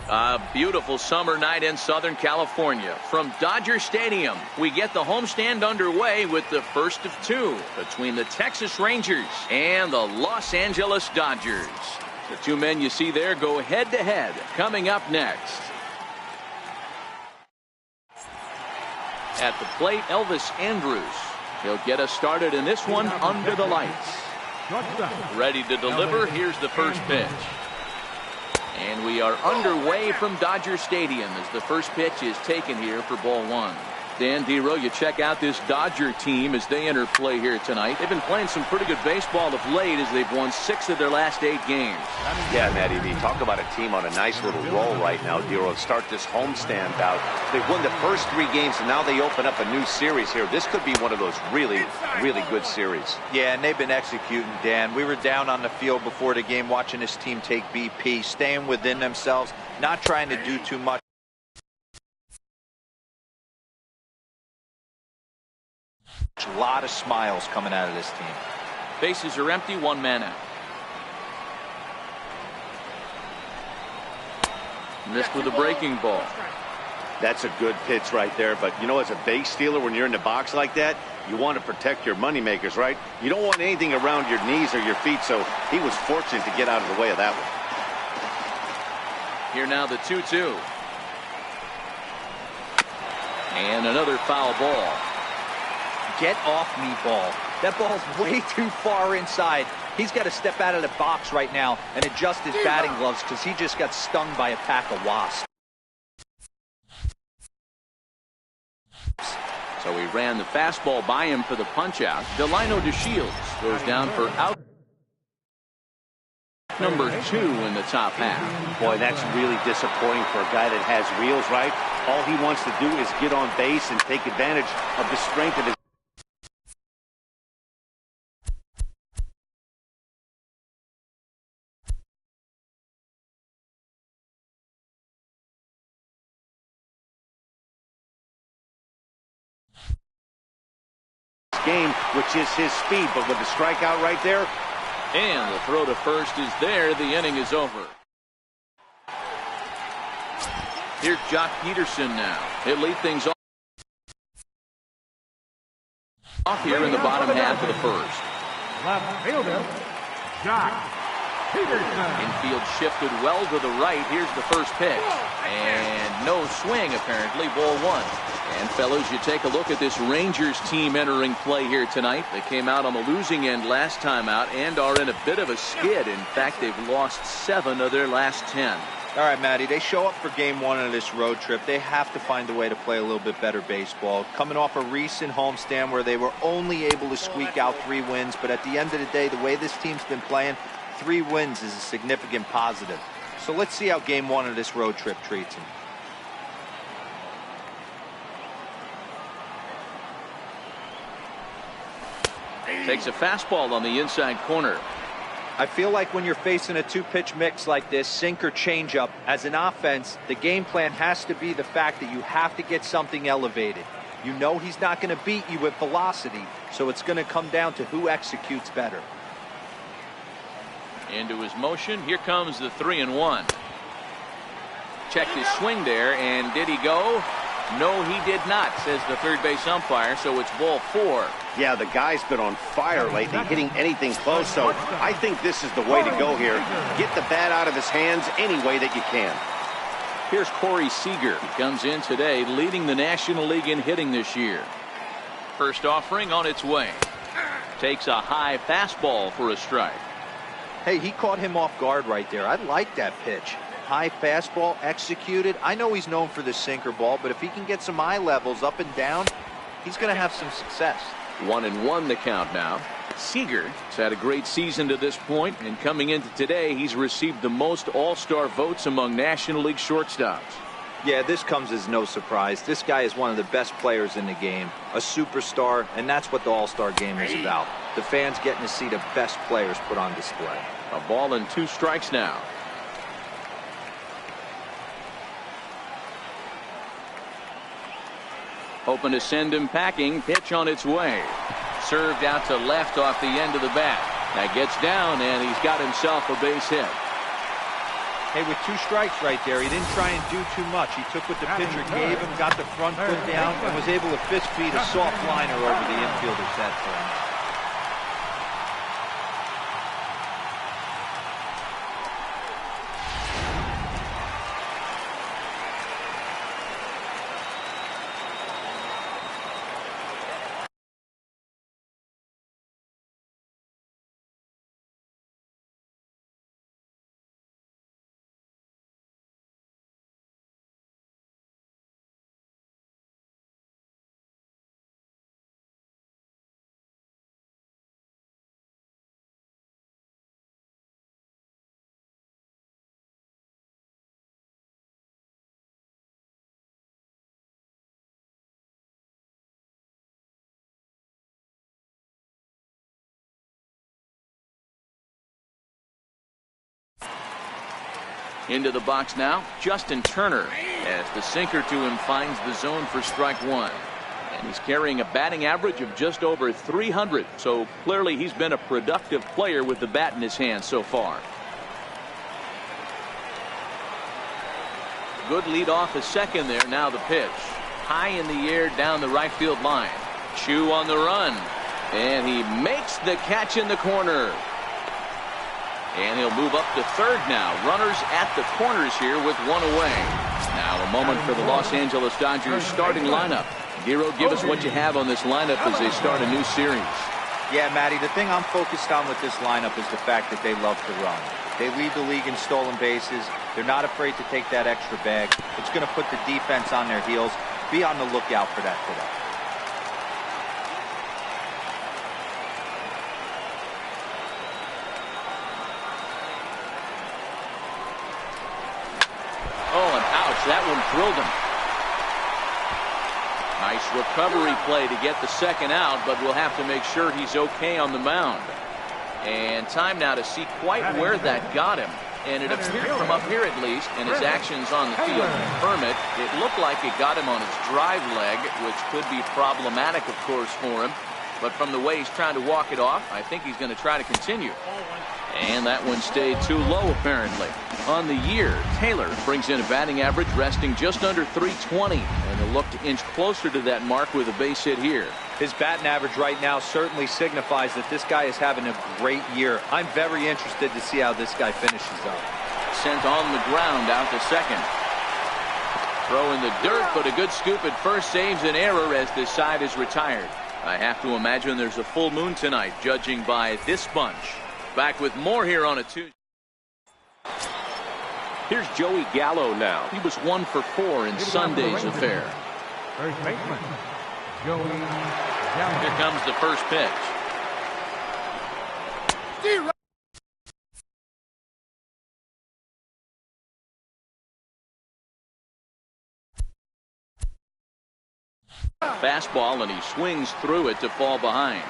A beautiful summer night in Southern California. From Dodger Stadium, we get the homestand underway with the first of two between the Texas Rangers and the Los Angeles Dodgers. The two men you see there go head-to-head. Coming up next. At the plate, Elvis Andrus. He'll get us started in this one under the lights. Ready to deliver. Here's the first pitch. And we are underway from Dodger Stadium as the first pitch is taken here for ball one. Dan Dero, you check out this Dodger team as they enter play here tonight. They've been playing some pretty good baseball of late as they've won 6 of their last 8 games. Yeah, Matty, you talk about a team on a nice little roll right now, Dero. Start this homestand out. They've won the first 3 games, and now they open up a new series here. This could be one of those really, really good series. Yeah, and they've been executing, Dan. We were down on the field before the game watching this team take BP, staying within themselves, not trying to do too much. A lot of smiles coming out of this team. Bases are empty, 1 man out. Missed with a breaking ball. That's a good pitch right there, but you know, as a base stealer, when you're in the box like that, you want to protect your moneymakers, right? You don't want anything around your knees or your feet, so he was fortunate to get out of the way of that one. Here now the 2-2. And another foul ball. Get off me, ball. That ball's way too far inside. He's got to step out of the box right now and adjust his batting gloves because he just got stung by a pack of wasps. So he ran the fastball by him for the punch-out. Delino DeShields goes down for out number 2 in the top half. Boy, that's really disappointing for a guy that has wheels, right? All he wants to do is get on base and take advantage of the strength of his game, which is his speed, but with the strikeout right there. And the throw to first is there. The inning is over. Here's Jock Peterson now. He'll lead things off here in the bottom half of the first. Left fielder, Jock Peterson. Infield shifted well to the right. Here's the first pitch. And no swing, apparently. Ball 1. And fellows, you take a look at this Rangers team entering play here tonight. They came out on the losing end last time out and are in a bit of a skid. In fact, they've lost 7 of their last 10. All right, Matty, they show up for game 1 of this road trip. They have to find a way to play a little bit better baseball. Coming off a recent homestand where they were only able to squeak out 3 wins. But at the end of the day, the way this team's been playing, 3 wins is a significant positive. So let's see how game 1 of this road trip treats them. Takes a fastball on the inside corner. I feel like when you're facing a 2-pitch mix like this, sink or changeup, as an offense, the game plan has to be the fact that you have to get something elevated. You know he's not going to beat you with velocity, so it's going to come down to who executes better. Into his motion. Here comes the 3-1. Checked his swing there, and did he go? No, he did not, says the third base umpire, so it's ball 4. Yeah, the guy's been on fire lately, hitting anything close, so I think this is the way to go here. Get the bat out of his hands any way that you can. Here's Corey Seager. He comes in today leading the National League in hitting this year. First offering on its way. Takes a high fastball for a strike. Hey, he caught him off guard right there. I like that pitch. High fastball executed. I know he's known for the sinker ball, but if he can get some eye levels up and down, he's going to have some success. 1-1 the count now. Seager has had a great season to this point, and coming into today, he's received the most all-star votes among National League shortstops. Yeah, this comes as no surprise. This guy is one of the best players in the game, a superstar, and that's what the all-star game is about. The fans getting to see the best players put on display. A ball and 2 strikes now. Hoping to send him packing. Pitch on its way. Served out to left off the end of the bat. That gets down, and he's got himself a base hit. Hey, with 2 strikes right there, he didn't try and do too much. He took what the pitcher gave him, got the front foot down, and was able to fist feed a soft liner over the infielder's head for him. Into the box now, Justin Turner, as the sinker to him finds the zone for strike 1. And he's carrying a batting average of just over 300, so clearly he's been a productive player with the bat in his hand so far. Good lead off his second there. Now the pitch. High in the air down the right field line. Chu on the run. And he makes the catch in the corner. And he'll move up to third now. Runners at the corners here with 1 away. Now a moment for the Los Angeles Dodgers starting lineup. Giro, give us what you have on this lineup as they start a new series. Yeah, Matty, the thing I'm focused on with this lineup is the fact that they love to run. They lead the league in stolen bases. They're not afraid to take that extra bag. It's going to put the defense on their heels. Be on the lookout for that today. Oh, and ouch, that one thrilled him. Nice recovery play to get the second out, but we'll have to make sure he's okay on the mound. And time now to see quite where that got him. And it appeared from up here at least, and his actions on the field confirm it. It looked like it got him on his drive leg, which could be problematic, of course, for him. But from the way he's trying to walk it off, I think he's going to try to continue. And that one stayed too low, apparently. On the year, Taylor brings in a batting average resting just under 320, and he'll look to inch closer to that mark with a base hit here. His batting average right now certainly signifies that this guy is having a great year. I'm very interested to see how this guy finishes up. Sent on the ground out to second. Throw in the dirt, but a good scoop at first saves an error as this side is retired. I have to imagine there's a full moon tonight, judging by this bunch. Back with more here on a Tuesday. Here's Joey Gallo now. He was 1 for 4 in Sunday's affair. First baseman, Joey Gallo. Here comes the first pitch. Fastball, and he swings through it to fall behind.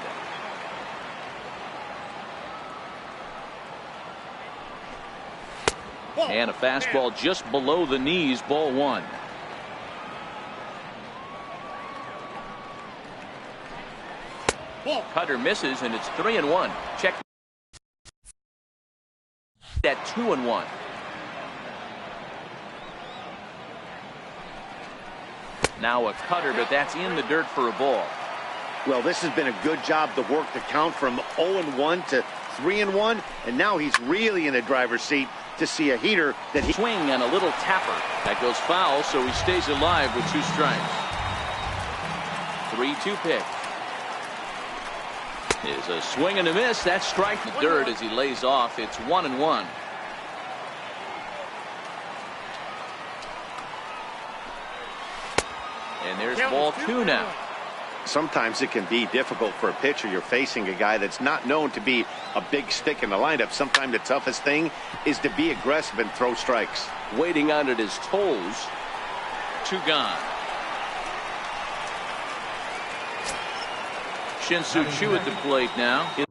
And a fastball just below the knees, ball 1. Cutter misses, and it's 3-1. Check at 2-1. Now a cutter, but that's in the dirt for a ball. Well, this has been a good job to work the count from 0-1 to 3-1, and now he's really in the driver's seat to see a heater that he swing and a little tapper that goes foul, so he stays alive with 2 strikes. 3-2 pitch is a swing and a miss. That's strike the dirt as he lays off. It's 1-1. And there's ball 2 now. Sometimes it can be difficult for a pitcher. You're facing a guy that's not known to be a big stick in the lineup. Sometimes the toughest thing is to be aggressive and throw strikes. Waiting on at his toes. 2 gone. Shin-Soo Choo at the plate now. His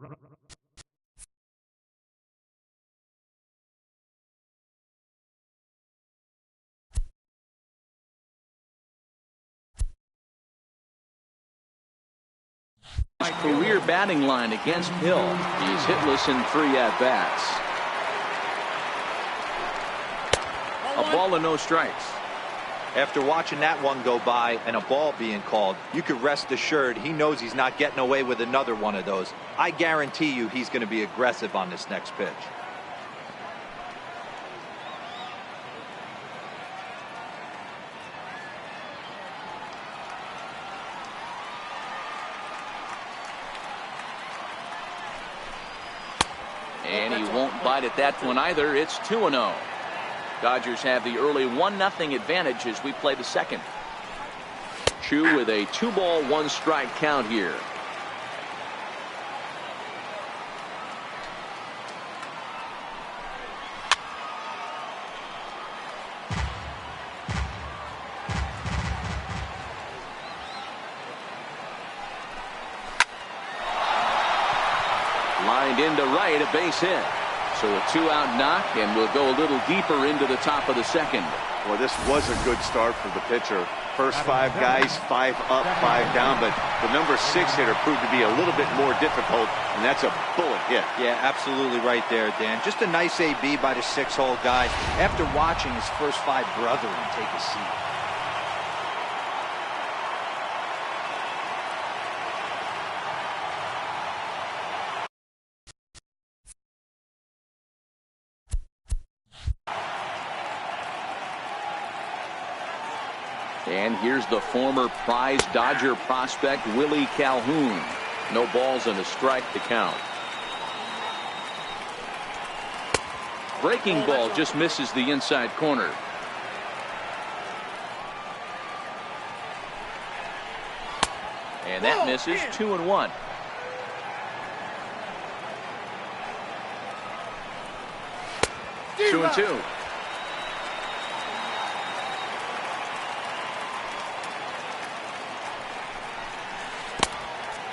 career batting line against Hill. He's hitless in 3 at-bats. ball and no strikes. After watching that one go by and a ball being called, you could rest assured he knows he's not getting away with another one of those. I guarantee you he's going to be aggressive on this next pitch. And he won't bite at that one either. It's 2-0. Dodgers have the early 1-0 advantage as we play the second. Chu with a 2-ball, 1-strike count here. Lined into right, a base hit. So a 2-out knock, and we'll go a little deeper into the top of the second. Well, this was a good start for the pitcher. First 5 guys, 5 up, 5 down, but the number 6 hitter proved to be a little bit more difficult, and that's a bullet hit. Yeah, absolutely right there, Dan. Just a nice AB by the 6-hole guy after watching his first 5 brethren take a seat. And here's the former prize Dodger prospect, Willie Calhoun. No balls and a strike to count. Breaking ball just misses the inside corner. And that misses. 2-1. Two and two.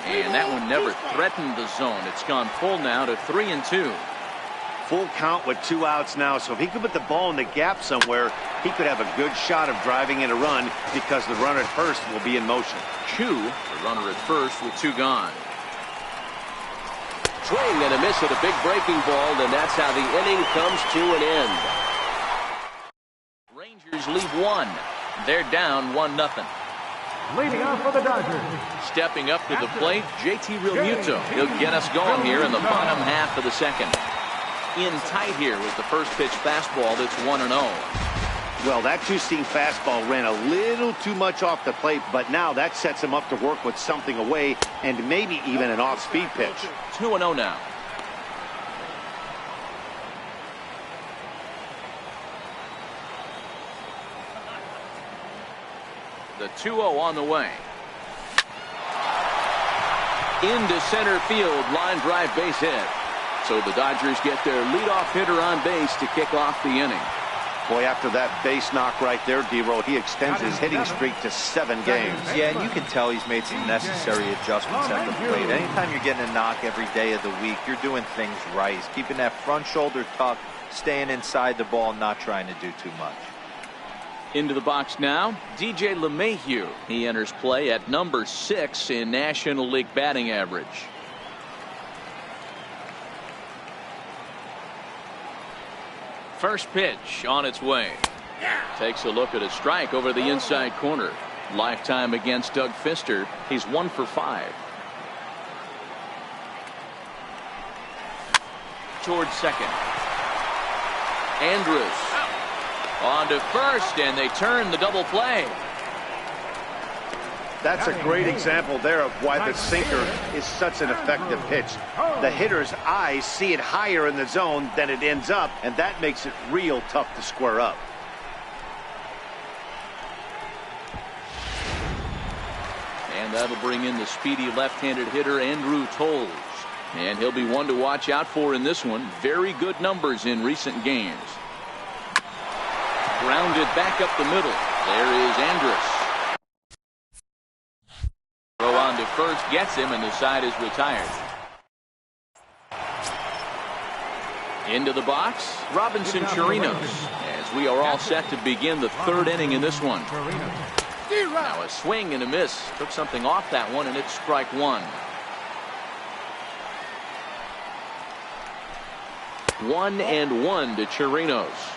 And that one never threatened the zone. It's gone full now to 3-2. Full count with 2 outs now, so if he could put the ball in the gap somewhere, he could have a good shot of driving in a run because the runner at first will be in motion. Chu, the runner at first with 2 gone. Swing and a miss at a big breaking ball, and that's how the inning comes to an end. Rangers lead 1. They're down 1-0. Leading off for the Dodgers. Stepping up to the plate, JT Realmuto. He'll get us going here in the bottom half of the second. In tight here with the first pitch fastball that's 1-0. Well, that 2-seam fastball ran a little too much off the plate, but now that sets him up to work with something away and maybe even an off-speed pitch. 2-0 now. The 2-0 on the way. Into center field, line drive base hit. So the Dodgers get their leadoff hitter on base to kick off the inning. Boy, after that base knock right there, D-Roll, he extends his hitting streak to 7 games. Yeah, and you can tell he's made some necessary adjustments at the plate. Anytime you're getting a knock every day of the week, you're doing things right. He's keeping that front shoulder tucked, staying inside the ball, not trying to do too much. Into the box now, DJ LeMahieu. He enters play at number 6 in National League batting average. First pitch on its way. Takes a look at a strike over the inside corner. Lifetime against Doug Fister. He's 1 for 5. Towards second. Andrus. On to first, and they turn the double play. That's a great example there of why the sinker is such an effective pitch. The hitter's eyes see it higher in the zone than it ends up, and that makes it real tough to square up. And that'll bring in the speedy left-handed hitter Andrew Toles. And he'll be one to watch out for in this one. Very good numbers in recent games. Grounded back up the middle. There is Andrus. Throw on to first gets him, and the side is retired. Into the box, Robinson Chirinos, as we are all set to begin the 3rd inning in this one. Now a swing and a miss. Took something off that one, and it's strike 1. 1-1 to Chirinos.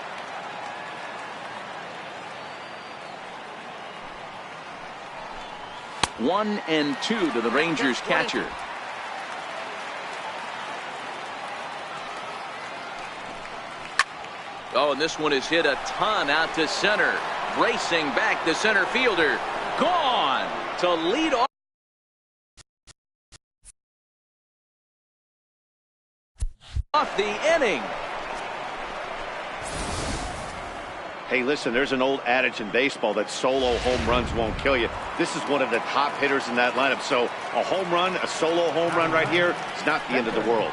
1-2 to the Rangers catcher. Oh, and this one is hit a ton out to center. Racing back, the center fielder. Gone to lead off the inning. Hey, listen, there's an old adage in baseball that solo home runs won't kill you. This is one of the top hitters in that lineup. So a home run, a solo home run right here is not the end of the world.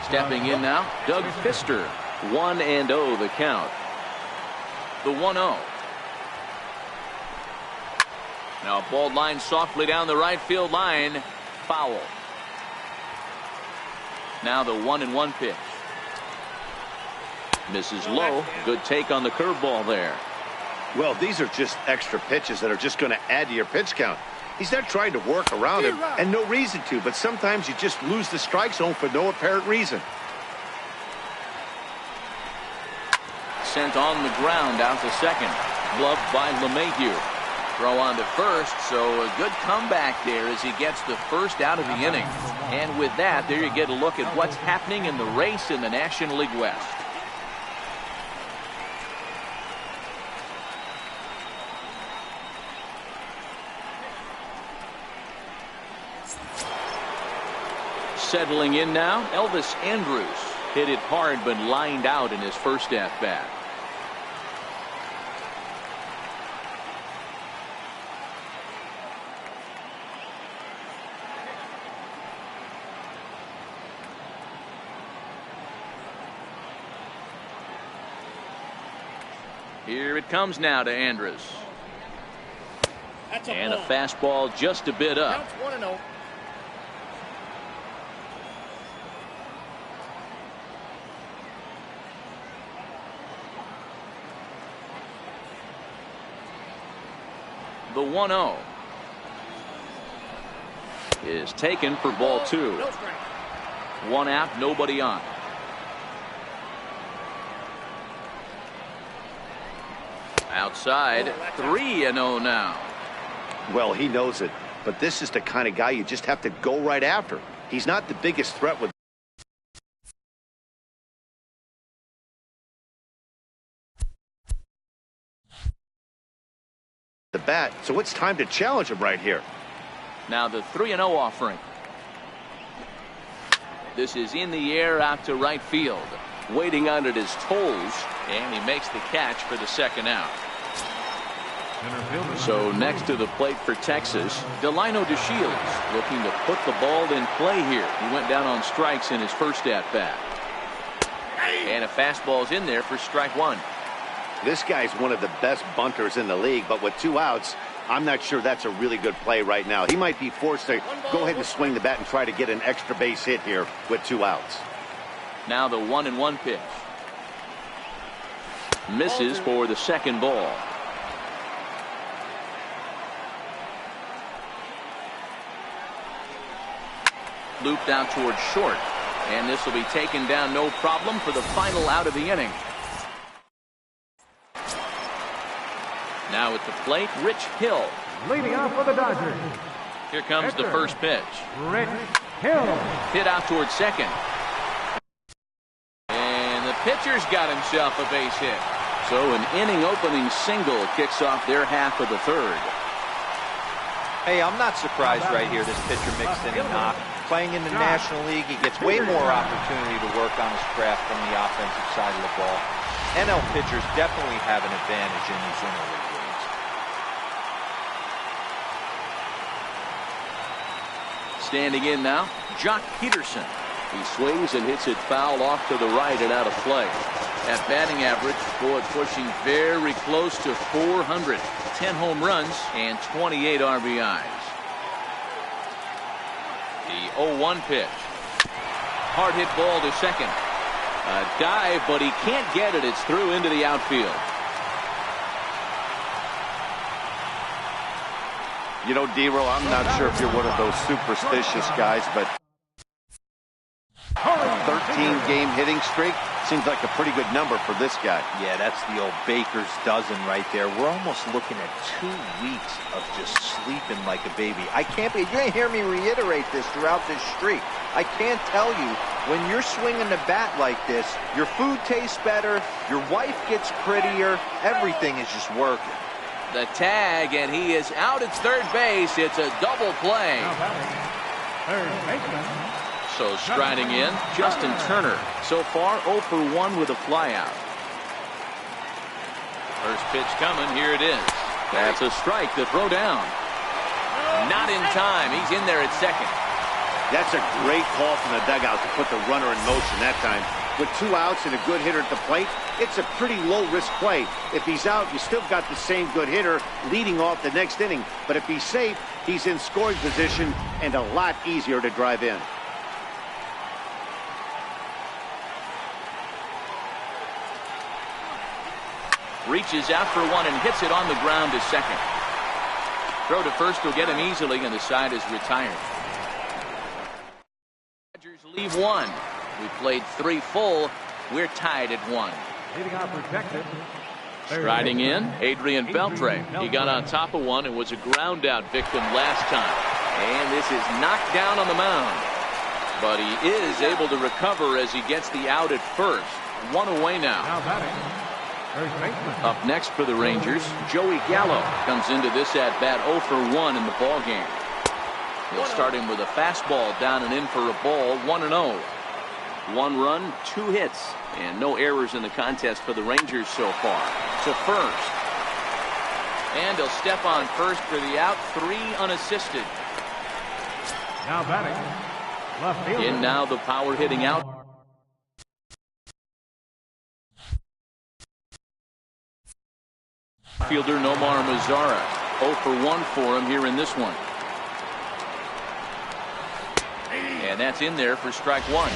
Stepping in now, Doug Fister. 1-0 the count. The 1-0. Now a ball line softly down the right field line. Foul. Now the 1-1 pitch. Misses low. Good take on the curveball there. Well, these are just extra pitches that are just going to add to your pitch count. He's not trying to work around him, and no reason to, but sometimes you just lose the strike zone for no apparent reason. Sent on the ground out to second. Gloved by LeMahieu. Throw on to first, so a good comeback there as he gets the first out of the inning. And with that, there you get a look at what's happening in the race in the National League West. Settling in now, Elvis Andrus. Hit it hard but lined out in his first at-bat. Here it comes now to Andrus. And a fastball just a bit up. Counts 1-0. The 1-0 is taken for ball 2. One out, nobody on. Outside, 3-0 now. Well, he knows it, but this is the kind of guy you just have to go right after. He's not the biggest threat with the bat, so it's time to challenge him right here. Now the 3-0 offering. This is in the air out to right field. Waiting on it his toes, and he makes the catch for the second out. So next to the plate for Texas, Delino DeShields looking to put the ball in play here. He went down on strikes in his first at-bat. And a fastball's in there for strike one. This guy's one of the best bunters in the league, but with 2 outs, I'm not sure that's a really good play right now. He might be forced to go ahead and swing the bat and try to get an extra base hit here with 2 outs. Now the 1-1 pitch. Misses for the second ball. Looped out towards short, and this will be taken down no problem for the final out of the inning. Now at the plate, Rich Hill. Leading off for the Dodgers. Here comes the first pitch. Rich Hill. Hit out towards second. And the pitcher's got himself a base hit. So an inning opening single kicks off their half of the third. Hey, I'm not surprised right here this pitcher mixed in a knock. Playing in the National League, he gets way more opportunity to work on his craft from the offensive side of the ball. NL pitchers definitely have an advantage in these interleague games. Standing in now, Jock Peterson. He swings and hits it foul off to the right and out of play. At batting average, boy, pushing very close to 400. 10 home runs and 28 RBIs. The 0-1 pitch. Hard hit ball to second. A dive, but he can't get it. It's through into the outfield. You know, D-Row, I'm not sure if you're one of those superstitious guys, but A 13-game hitting streak seems like a pretty good number for this guy. Yeah, that's the old baker's dozen right there. We're almost looking at 2 weeks of just sleeping like a baby. You're going to hear me reiterate this throughout this streak. I can't tell you, when you're swinging the bat like this, your food tastes better, your wife gets prettier, everything is just working. The tag, and he is out at third base. It's a double play. Third baseman. So striding in, Justin Turner. So far, 0 for 1 with a flyout. First pitch coming. Here it is. That's a strike. The throw down. Not in time. He's in there at second. That's a great call from the dugout to put the runner in motion that time. With 2 outs and a good hitter at the plate, it's a pretty low-risk play. If he's out, you still got the same good hitter leading off the next inning. But if he's safe, he's in scoring position and a lot easier to drive in. Reaches out for one and hits it on the ground to second. Throw to first will get him easily, and the side is retired. Dodgers leave 1. We played 3 full. We're tied at 1. Leading out protected. Striding in, Adrian Beltre. He got on top of one and was a ground out victim last time. And this is knocked down on the mound. But he is able to recover as he gets the out at first. 1 away now. Now batting. First baseman. Up next for the Rangers, Joey Gallo comes into this at bat 0 for 1 in the ball game. He'll start him with a fastball down and in for a ball, 1-0. 1 run, 2 hits, and no errors in the contest for the Rangers so far. To first. And he'll step on first for the out, 3 unassisted. Now batting. Left fielder. In now the power hitting out. Fielder Nomar Mazara. 0 for 1 for him here in this one. And that's in there for strike 1.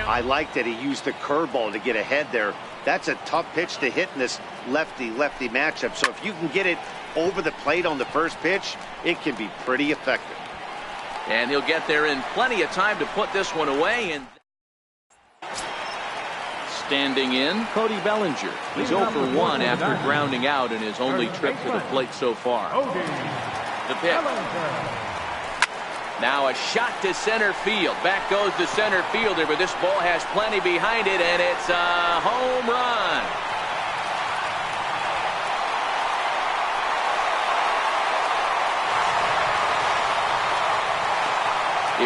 I like that he used the curveball to get ahead there. That's a tough pitch to hit in this lefty-lefty matchup. So if you can get it over the plate on the first pitch, it can be pretty effective. And he'll get there in plenty of time to put this one away. And standing in, Cody Bellinger. He's 0 for 1 after grounding out in his only trip to the plate so far. The pitch. Now a shot to center field. Back goes the center fielder, but this ball has plenty behind it, and it's a home run.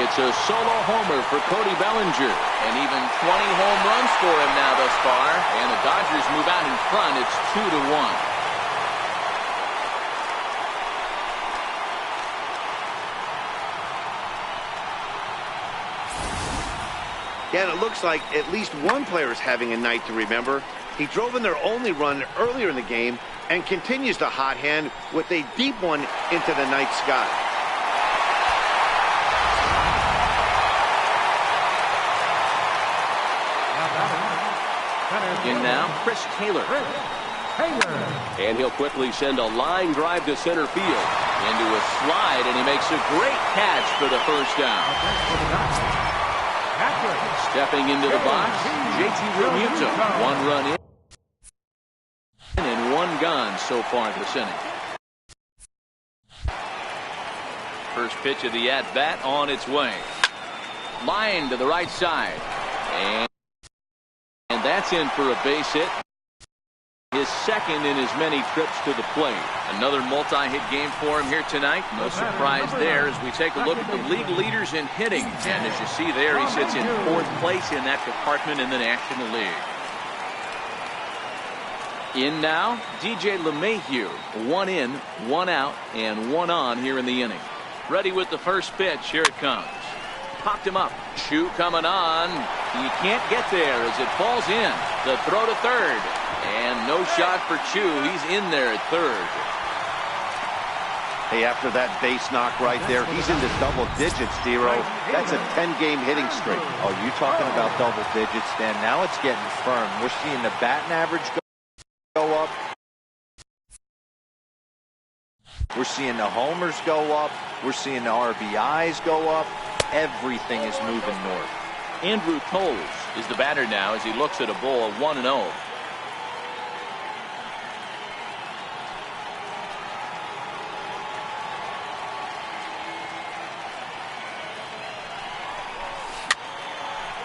It's a solo homer for Cody Bellinger, and even 20 home runs for him now thus far. And the Dodgers move out in front. It's 2-1. Yeah, and it looks like at least one player is having a night to remember. He drove in their only run earlier in the game and continues to hot hand with a deep one into the night sky. In now, Chris Taylor. And he'll quickly send a line drive to center field. Into a slide, and he makes a great catch for the first down. Stepping into the box, JT Realmuto. 1 run in and 1 gone so far this inning. First pitch of the at-bat on its way. Line to the right side. And that's in for a base hit. His second in as many trips to the plate. Another multi-hit game for him here tonight. No surprise there as we take a look at the league leaders in hitting. And as you see there, he sits in 4th place in that department in the National League. In now, DJ LeMahieu. 1 in, 1 out, and 1 on here in the inning. Ready with the first pitch. Here it comes. Popped him up. Chu coming on. He can't get there as it falls in. The throw to third. And no shot for Chu. He's in there at third. Hey, after that base knock right there, he's into double digits, Dero. That's a 10-game hitting streak. Oh, you talking about double digits, Dan. Now it's getting firm. We're seeing the batting average go up. We're seeing the homers go up. We're seeing the RBIs go up. Everything is moving north. Andrew Toles is the batter now as he looks at a ball 1-0.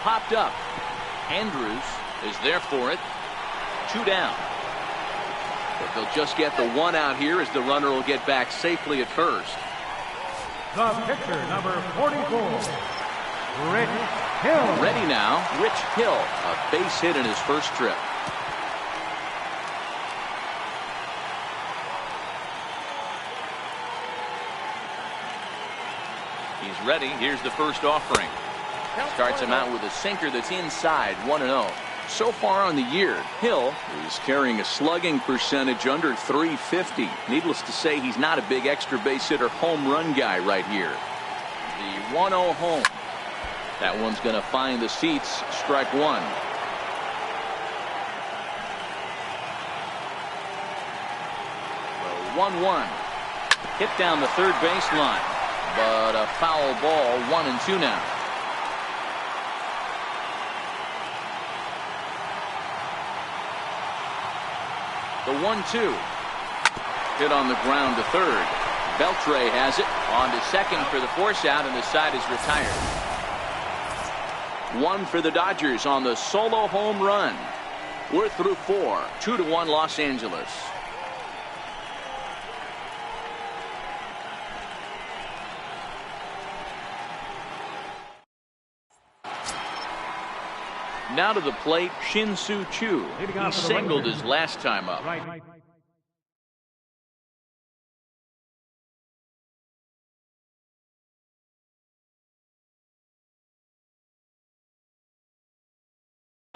Popped up. Andrews is there for it. 2 down. But they'll just get the 1 out here as the runner will get back safely at first. The pitcher, number 44, Rich Hill. Ready now, Rich Hill, a base hit in his first trip. He's ready. Here's the first offering. Starts him out with a sinker that's inside, 1-0. So far on the year, Hill is carrying a slugging percentage under .350. Needless to say, he's not a big extra base hitter home run guy right here. The 1-0 home. That one's going to find the seats. Strike 1. The 1-1. Hit down the third baseline. But a foul ball, 1-2 now. The 1-2. Hit on the ground to third. Beltre has it. On to second for the force out, and the side is retired. 1 for the Dodgers on the solo home run. We're through 4. 2-1 Los Angeles. Now to the plate, Shin-Soo Choo. He singled his last time up. Right.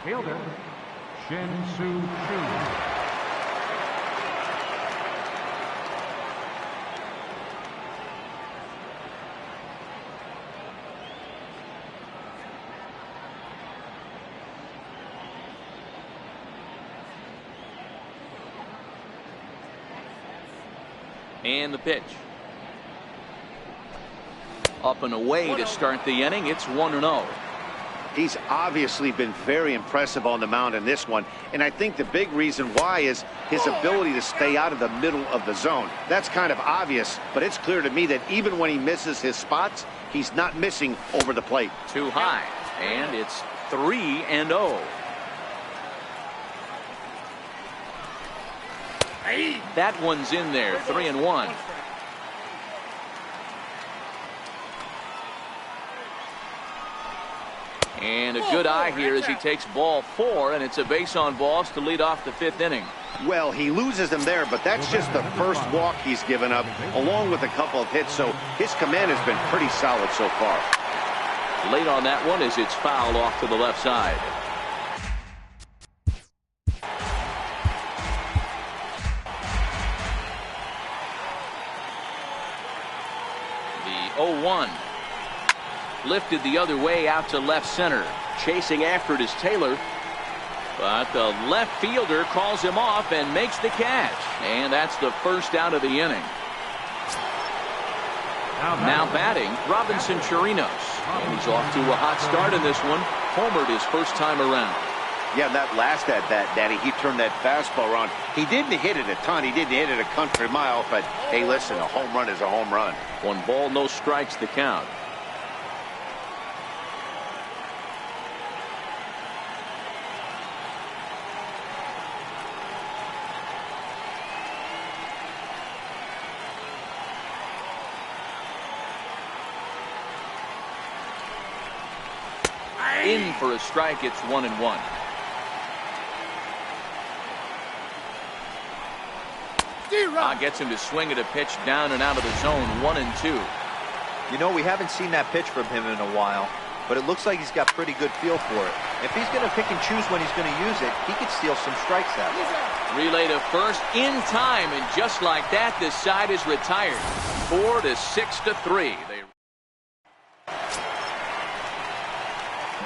Fielder, Shin-Soo Choo. And the pitch. Up and away to start the inning. It's 1-0. He's obviously been very impressive on the mound in this one, and I think the big reason why is his ability to stay out of the middle of the zone. That's kind of obvious, but it's clear to me that even when he misses his spots, he's not missing over the plate. Too high, and it's 3-0. That one's in there, 3-1. And a good eye here as he takes ball 4, and it's a base on balls to lead off the 5th inning. Well, he loses them there, but that's just the first walk he's given up, along with a couple of hits, so his command has been pretty solid so far. Late on that one as it's fouled off to the left side. The 0-1. Lifted the other way out to left center. Chasing after it is Taylor. But the left fielder calls him off and makes the catch. And that's the first out of the inning. Now batting, Robinson Chirinos. And he's off to a hot start in this one. Homered his first time around. Yeah, that last at bat, Daddy, he turned that fastball around. He didn't hit it a ton. He didn't hit it a country mile. But, hey, listen, a home run is a home run. 1 ball, no strikes the count. In for a strike, it's 1-1. Gets him to swing at a pitch down and out of the zone, 1-2. You know, we haven't seen that pitch from him in a while, but it looks like he's got pretty good feel for it. If he's going to pick and choose when he's going to use it, he could steal some strikes that way. Relay to first in time, and just like that, this side is retired. 4-6-3.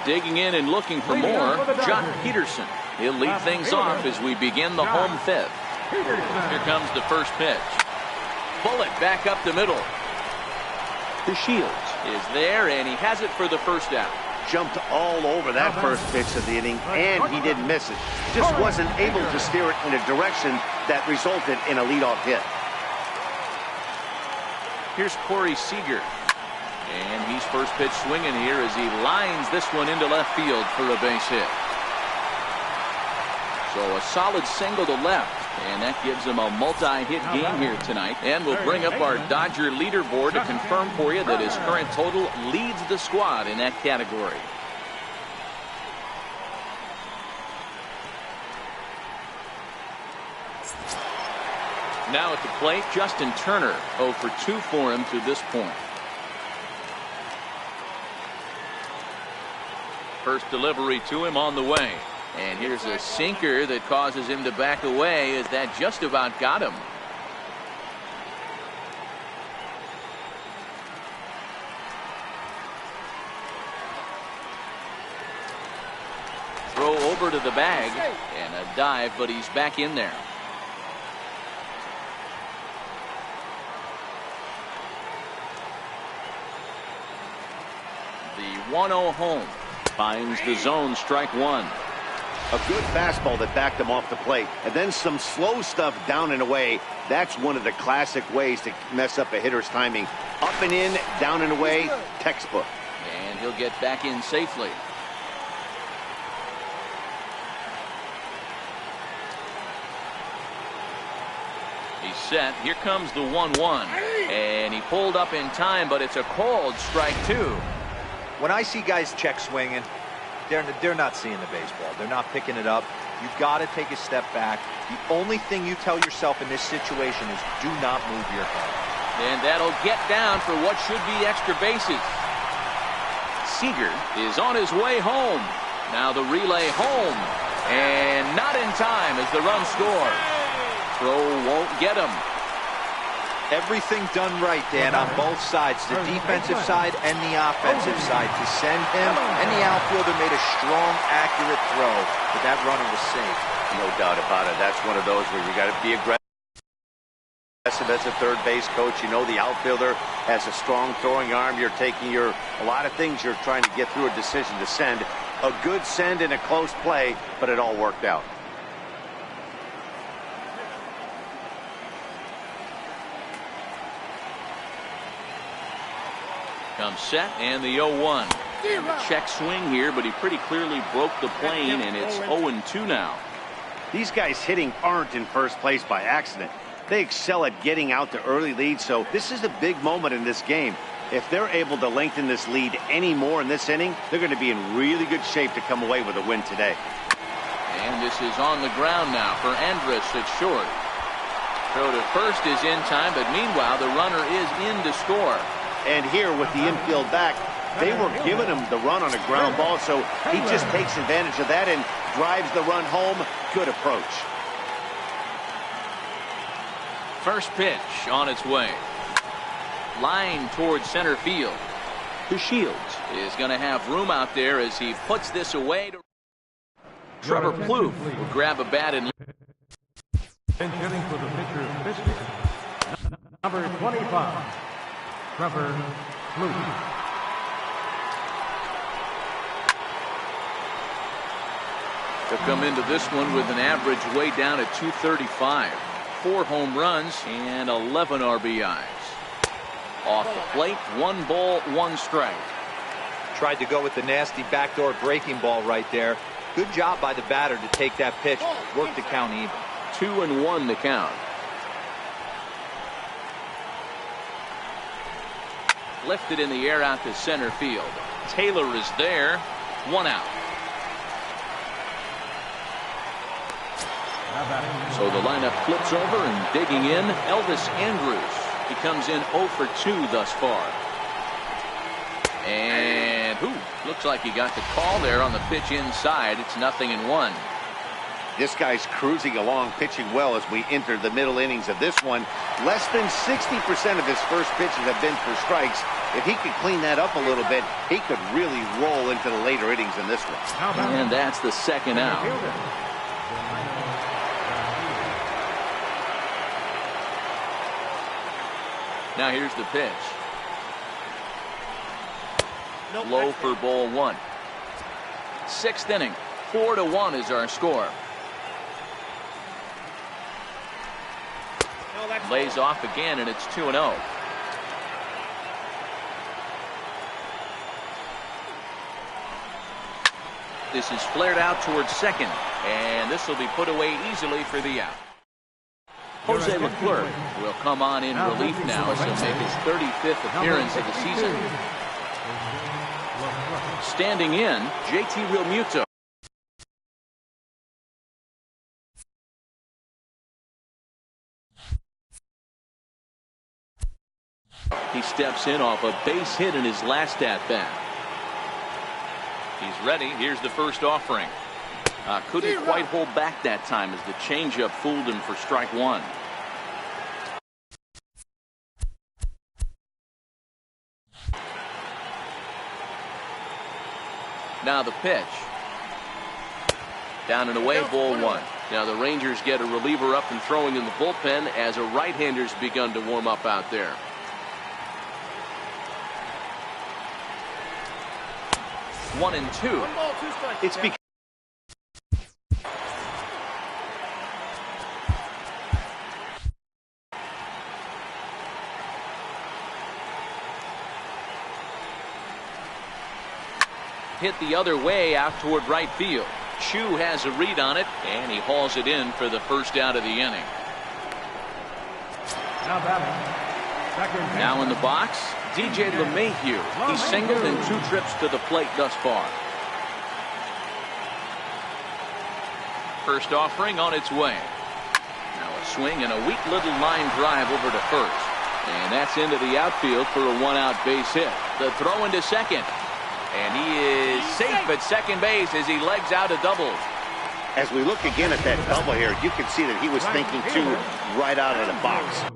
Digging in and looking for more, Jock Peterson. He'll lead things off as we begin the home 5th. Here comes the first pitch. Bullet back up the middle. The Shields is there, and he has it for the first out. jumped all over that first pitch of the inning, and he didn't miss it. Just wasn't able to steer it in a direction that resulted in a leadoff hit. Here's Corey Seager. And he's first pitch swinging here as he lines this one into left field for a base hit. So a solid single to left, and that gives him a multi-hit game here tonight. And we'll bring up our Dodger leaderboard to confirm for you that his current total leads the squad in that category. Now at the plate, Justin Turner, 0 for 2 for him to this point. First delivery to him on the way. And here's a sinker that causes him to back away as that just about got him. Throw over to the bag and a dive, but he's back in there. The 1-0 home. Finds the zone, strike one. A good fastball that backed him off the plate, and then some slow stuff down and away. That's one of the classic ways to mess up a hitter's timing. Up and in, down and away, textbook. And he'll get back in safely. He's set. Here comes the 1-1. And he pulled up in time, but it's a called strike two. When I see guys check swinging, they're not seeing the baseball. They're not picking it up. You got to take a step back. The only thing you tell yourself in this situation is do not move your head. And that'll get down for what should be extra bases. Seager is on his way home. Now the relay home. And not in time as the run scores. Throw won't get him. Everything done right, Dan, on both sides, the defensive side and the offensive side, to send him, and the outfielder made a strong, accurate throw, but that runner was safe. No doubt about it. That's one of those where you got to be aggressive as a third base coach. You know the outfielder has a strong throwing arm. You're taking a lot of things you're trying to get through a decision to send. A good send in a close play, but it all worked out. Comes set and the 0-1. Check swing here, but he pretty clearly broke the plane, and it's 0-2 now. These guys hitting aren't in first place by accident. They excel at getting out to early leads, so this is a big moment in this game. If they're able to lengthen this lead any more in this inning, they're going to be in really good shape to come away with a win today. And this is on the ground now for Andrus at short. Throw to first is in time, but meanwhile the runner is in to score. And here with the infield back, they were giving him the run on a ground ball, so he just takes advantage of that and drives the run home. Good approach. First pitch on its way. Line towards center field. The Shields is going to have room out there as he puts this away. Trevor Plouffe will grab a bat and hitting for the pitcher this game, number 25. Trevor Plouffe. He'll come into this one with an average way down at 235. 4 home runs and 11 RBIs. Off the plate, 1 ball, 1 strike. Tried to go with the nasty backdoor breaking ball right there. Good job by the batter to take that pitch, work the count even. 2-1 the count. Lifted in the air out to center field. Taylor is there. 1 out. So the lineup flips over and digging in, Elvis Andrus. He comes in 0 for 2 thus far. And looks like he got the call there on the pitch inside. It's 0-1. This guy's cruising along, pitching well as we enter the middle innings of this one. Less than 60% of his first pitches have been for strikes. If he could clean that up a little bit, he could really roll into the later innings in this one. And that's the 2nd out. Now here's the pitch. Low for ball 1. 6th inning. 4-1 is our score. Lays off again, and it's 2-0. This is flared out towards second, and this will be put away easily for the out. Jose Leclerc will come on in relief now as he'll make his 35th appearance of the season. Standing in, JT Realmuto. He steps in off a base hit in his last at-bat. He's ready. Here's the first offering. Couldn't quite hold back that time as the changeup fooled him for strike one. Now the pitch. Down and away, ball one. Now the Rangers get a reliever up and throwing in the bullpen as a right-hander's begun to warm up out there. One and two. 1 ball, 2 strikes. It's because hit the other way out toward right field. Chu has a read on it, and he hauls it in for the first out of the inning. Now in the box, DJ LeMahieu. He's singled in 2 trips to the plate thus far. First offering on its way. Now a swing and a weak little line drive over to first. And that's into the outfield for a 1-out base hit. The throw into second. And he is safe at second base as he legs out a double. as we look again at that double here, you can see that he was thinking too right out of the box.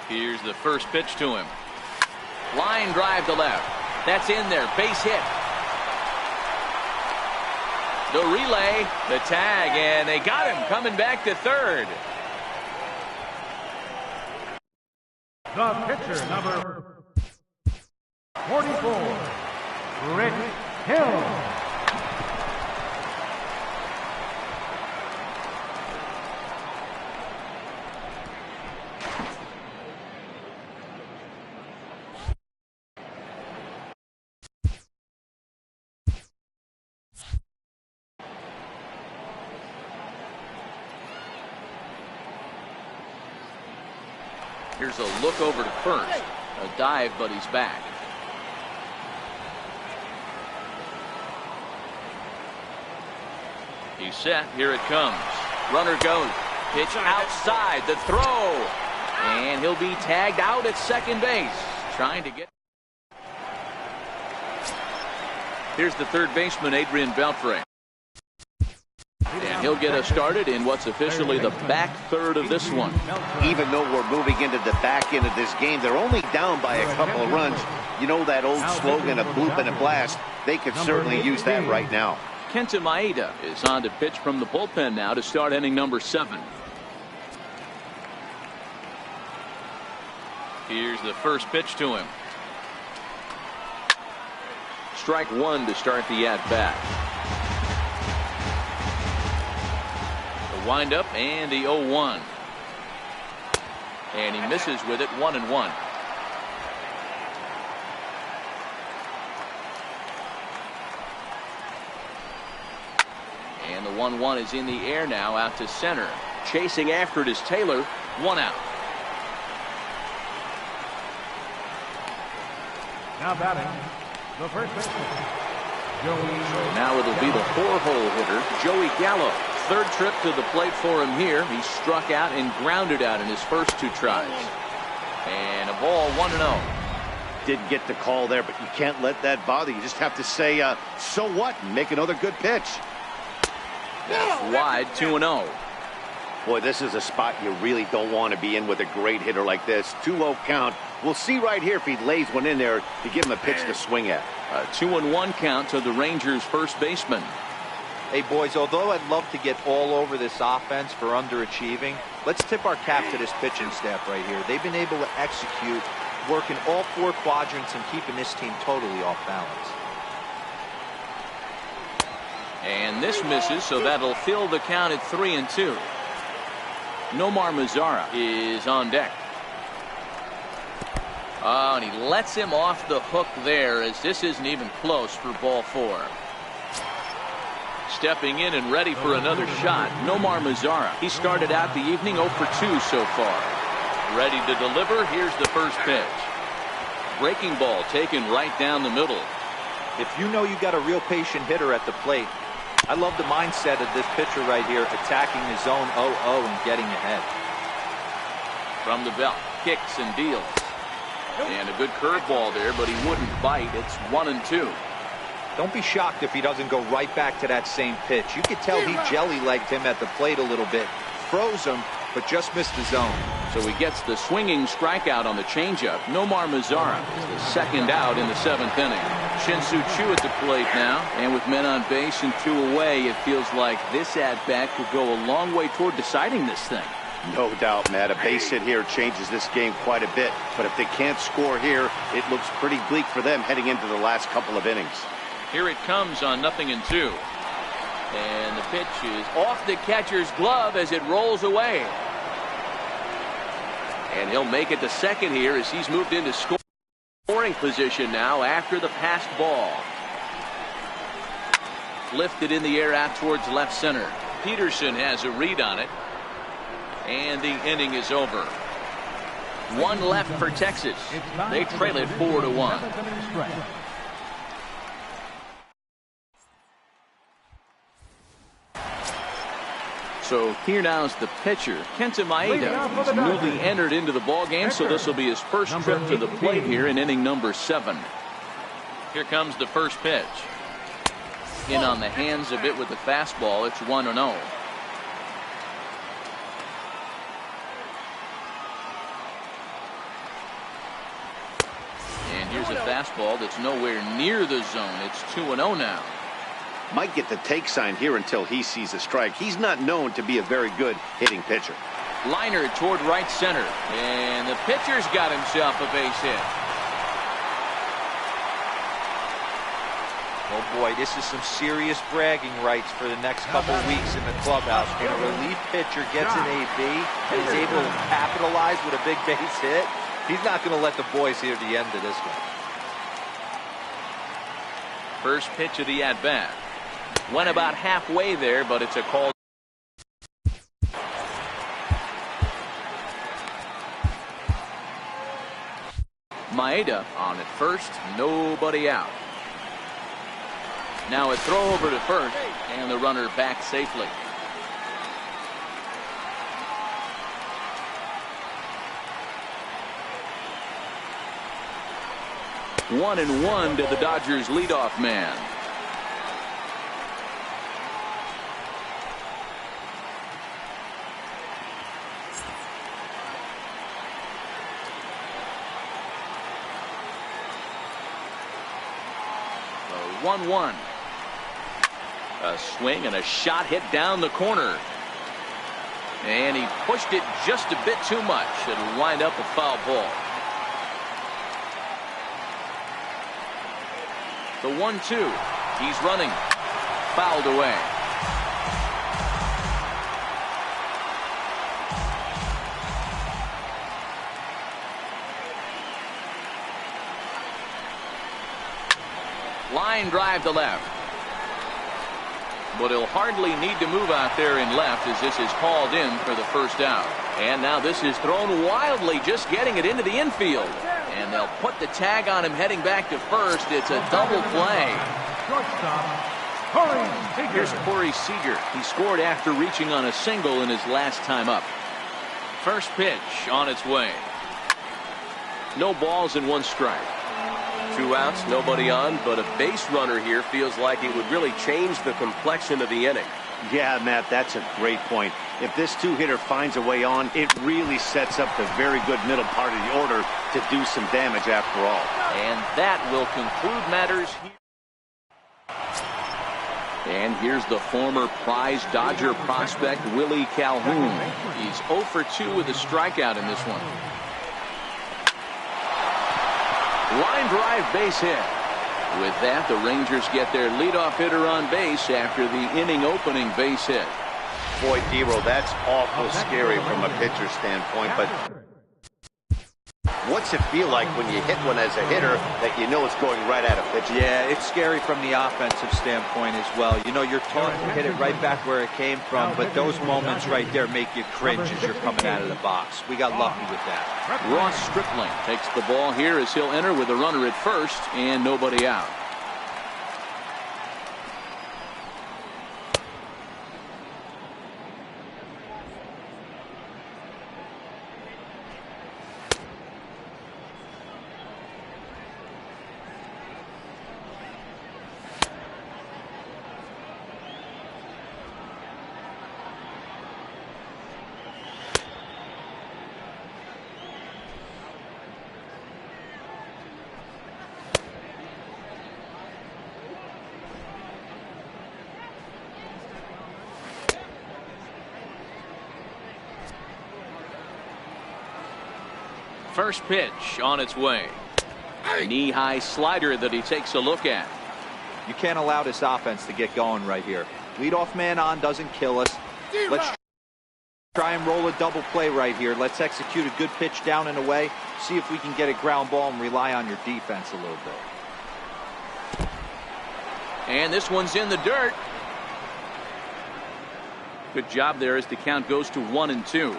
Here's the first pitch to him. Line drive to left. That's in there. Base hit. The relay, the tag, and they got him coming back to third. The pitcher, number 44, Rick Hill. Here's a look over to first. A dive, but he's back. He's set. Here it comes. Runner goes. Pitch outside. The throw. And he'll be tagged out at second base. Trying to get. Here's the third baseman, Adrian Beltre. And he'll get us started in what's officially the back third of this one. Even though we're moving into the back end of this game, they're only down by a couple of runs. You know that old slogan, a bloop and a blast. They could certainly use that right now. Kenta Maeda is on to pitch from the bullpen now to start inning number 7. Here's the first pitch to him. Strike one to start the at-bat. Wind up and the 0-1. And he misses with it, 1-1. And the 1-1 is in the air now out to center. Chasing after it is Taylor. 1 out. Now batting, the first baseman, Joey. So now it'll be the 4-hole hitter, Joey Gallo. Third trip to the plate for him here. He struck out and grounded out in his first 2 tries. And a ball, 1-0. Didn't get the call there, but you can't let that bother you. Just have to say, so what, and make another good pitch. That's wide, 2-0. Boy, this is a spot you really don't want to be in with a great hitter like this. 2-0 count. We'll see right here if he lays one in there to give him a pitch to swing at. A 2-1 count to the Rangers' first baseman. Hey, boys, although I'd love to get all over this offense for underachieving, let's tip our cap to this pitching staff right here. They've been able to execute, working all 4 quadrants and keeping this team totally off balance. And this misses, so that'll fill the count at 3-2. Nomar Mazara is on deck. Oh, and he lets him off the hook there, as this isn't even close for ball 4. Stepping in and ready for another shot, Nomar Mazara. He started out the evening 0 for 2 so far. Ready to deliver. Here's the first pitch. Breaking ball taken right down the middle. If you know you got a real patient hitter at the plate, I love the mindset of this pitcher right here, attacking the zone 0-0 and getting ahead. From the belt, kicks and deals. And a good curveball there, but he wouldn't bite. It's 1-2. Don't be shocked if he doesn't go right back to that same pitch. You could tell he jelly-legged him at the plate a little bit, froze him, but just missed the zone. So he gets the swinging strikeout on the changeup. Nomar Mazara is the second out in the 7th inning. Shin-Soo Choo at the plate now, and with men on base and 2 away, it feels like this at-bat could go a long way toward deciding this thing. No doubt, Matt. A base hit here changes this game quite a bit. But if they can't score here, it looks pretty bleak for them heading into the last couple of innings. Here it comes on 0-2. And the pitch is off the catcher's glove as it rolls away. And he'll make it to second here as he's moved into scoring position now after the passed ball. Lifted in the air out towards left center. Peterson has a read on it. And the inning is over. 1 left for Texas. They trail it 4-1. So here now is the pitcher, Kenta Maeda. He's newly entered into the ballgame, so this will be his first trip to the plate here in inning number 7. Here comes the first pitch. In on the hands a bit with the fastball. It's 1-0. And here's a fastball that's nowhere near the zone. It's 2-0 now. Might get the take sign here until he sees a strike. He's not known to be a very good hitting pitcher. Liner toward right center. And the pitcher's got himself a base hit. Oh boy, this is some serious bragging rights for the next couple weeks in the clubhouse. When a relief pitcher gets an AB and is able to capitalize with a big base hit, he's not going to let the boys hear the end of this one. First pitch of the at-bat. Went about halfway there, but it's a call. Maeda on at first, nobody out. Now a throw over to first, and the runner back safely. One and one to the Dodgers leadoff man. The 1-1. A swing and a shot hit down the corner. And he pushed it just a bit too much. It'll wind up a foul ball. The 1-2. He's running. Fouled away. Line drive to left. But he'll hardly need to move out there in left as this is called in for the first out. And now this is thrown wildly, just getting it into the infield. And they'll put the tag on him heading back to first. It's a double play. Here's Corey Seager. He scored after reaching on a single in his last time up. First pitch on its way. No balls and 1 strike. 2 outs, nobody on, but a base runner here feels like it would really change the complexion of the inning. Yeah, Matt, that's a great point. If this two-hitter finds a way on, it really sets up the very good middle part of the order to do some damage after all. And that will conclude matters here. And here's the former prize Dodger prospect, Willie Calhoun. He's 0 for 2 with a strikeout in this one. Line drive base hit. With that, the Rangers get their leadoff hitter on base after the inning opening base hit. Boy, Dero, that's awful scary from a pitcher standpoint, but what's it feel like when you hit one as a hitter that you know it's going right at a pitcher? Yeah, it's scary from the offensive standpoint as well. You know, you're taught to hit it right back where it came from, but those moments right there make you cringe as you're coming out of the box. We got lucky with that. Ross Stripling takes the ball here as he'll enter with a runner at first and nobody out. First pitch on its way. Knee-high slider that he takes a look at. You can't allow this offense to get going right here. Leadoff man on doesn't kill us. Let's try and roll a double play right here. Let's execute a good pitch down and away. See if we can get a ground ball and rely on your defense a little bit. And this one's in the dirt. Good job there as the count goes to 1-2.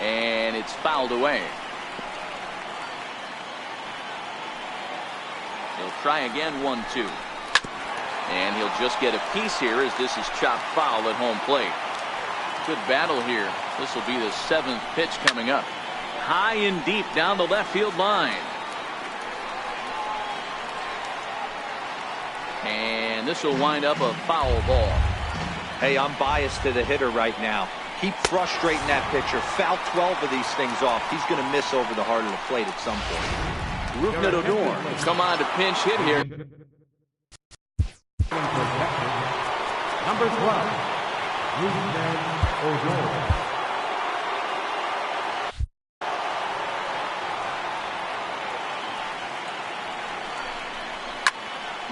And it's fouled away. He'll try again, 1-2. And he'll just get a piece here as this is chopped foul at home plate. Good battle here. This will be the 7th pitch coming up. High and deep down the left field line. And this will wind up a foul ball. Hey, I'm biased to the hitter right now. Keep frustrating that pitcher. Foul 12 of these things off. He's going to miss over the heart of the plate at some point. Rougned Odor come on to pinch hit here. Number 12, Rougned Odor.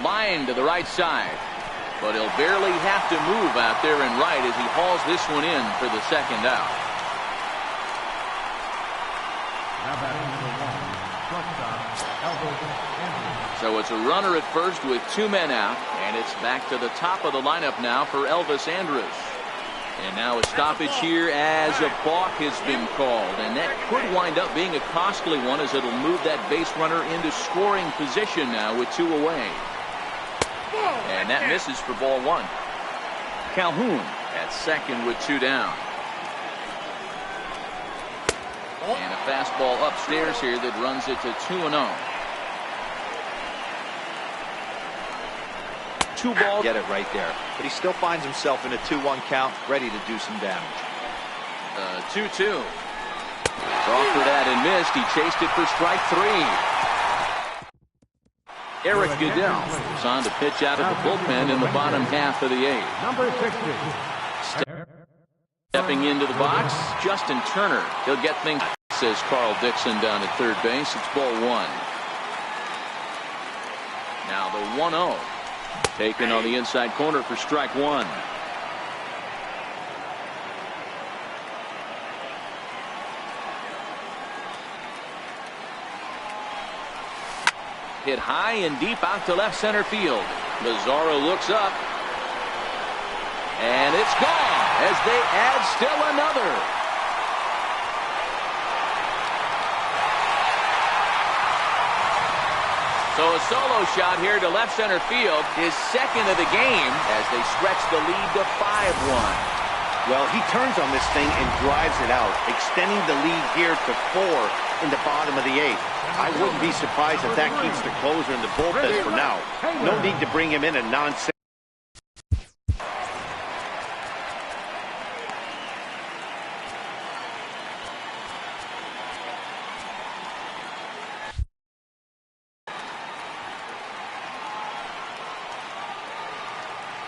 Line to the right side. But he'll barely have to move out there and right as he hauls this one in for the second out. So it's a runner at first with 2 men out, and it's back to the top of the lineup now for Elvis Andrus. And now a stoppage here as a balk has been called, and that could wind up being a costly one as it'll move that base runner into scoring position now with 2 away. And that misses for ball 1. Calhoun at second with 2 down. And a fastball upstairs here that runs it to 2-0. 2 balls. Get it right there. But he still finds himself in a 2-1 count, ready to do some damage. 2-2. Crawford at and missed. He chased it for strike 3. Eric Goodell is on to pitch out of the bullpen in the bottom half of the 8th. Number 60. Stepping into the box, Justin Turner. He'll get things, says Carl Dixon down at third base. It's ball 1. Now the 1-0. Taken on the inside corner for strike 1. Hit high and deep out to left center field. Mazzaro looks up. And it's gone as they add still another. So a solo shot here to left center field, his second of the game as they stretch the lead to 5-1. Well, he turns on this thing and drives it out, extending the lead here to 4 in the bottom of the 8th. I wouldn't be surprised if that keeps the closer in the bullpen for now. No need to bring him in a nonsense.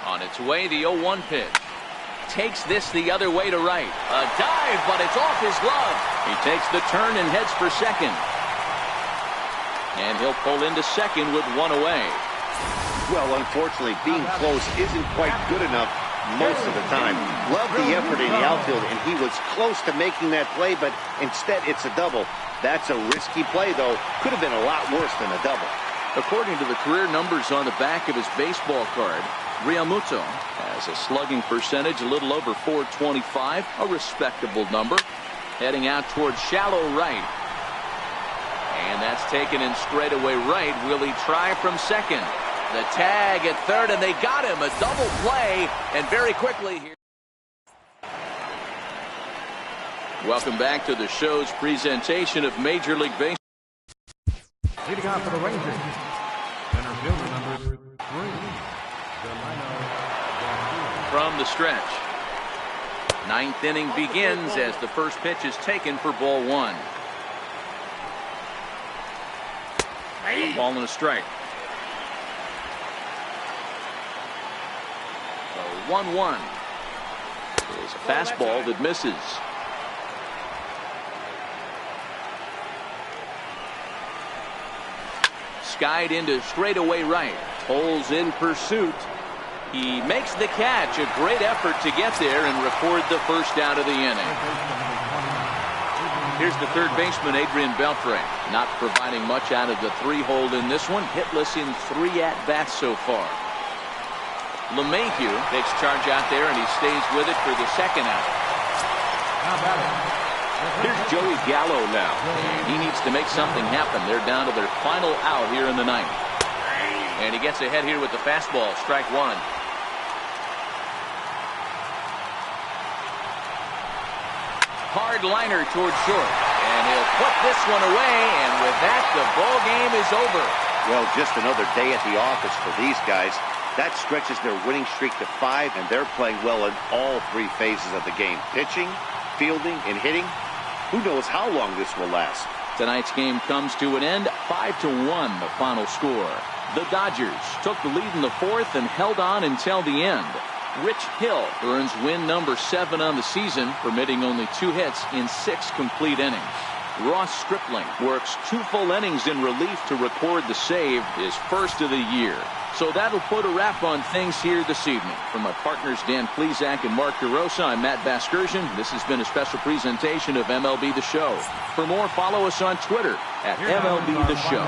On its way, the 0-1 pitch. Takes this the other way to right. A dive, but it's off his glove. He takes the turn and heads for second. And he'll pull into second with 1 away. Well, unfortunately, being close isn't quite good enough most of the time. Love the effort in the outfield, and he was close to making that play, but instead it's a double. That's a risky play, though. Could have been a lot worse than a double. According to the career numbers on the back of his baseball card, Realmuto has a slugging percentage a little over .425, a respectable number. Heading out towards shallow right. And that's taken in straightaway right. Will he try from second? The tag at third, and they got him. A double play, and very quickly here. Welcome back to the show's presentation of Major League Baseball. Leading off for the Rangers, center fielder number 3. From the stretch. 9th inning begins as the first pitch is taken for ball 1. A ball and a strike. The 1-1 is a fastball that misses. Skied into straightaway right. Pulls in pursuit. He makes the catch. A great effort to get there and record the first out of the inning. Here's the third baseman, Adrian Beltre. Not providing much out of the 3-hole in this one. Hitless in 3 at-bats so far. LeMahieu takes charge out there, and he stays with it for the second out. Here's Joey Gallo now. And he needs to make something happen. They're down to their final out here in the 9th. And he gets ahead here with the fastball. Strike 1. Hard liner towards short. And he'll put this one away. And with that, the ball game is over. Well, just another day at the office for these guys. That stretches their winning streak to 5, and they're playing well in all 3 phases of the game. Pitching, fielding, and hitting. Who knows how long this will last. Tonight's game comes to an end. 5-1 the final score. The Dodgers took the lead in the 4th and held on until the end. Rich Hill earns win number 7 on the season, permitting only 2 hits in 6 complete innings. Ross Stripling works 2 full innings in relief to record the save, his first of the year. So that'll put a wrap on things here this evening. From my partners Dan Plesac and Mark DeRosa, I'm Matt Vasgersian. This has been a special presentation of MLB The Show. For more, follow us on Twitter at MLB The Show.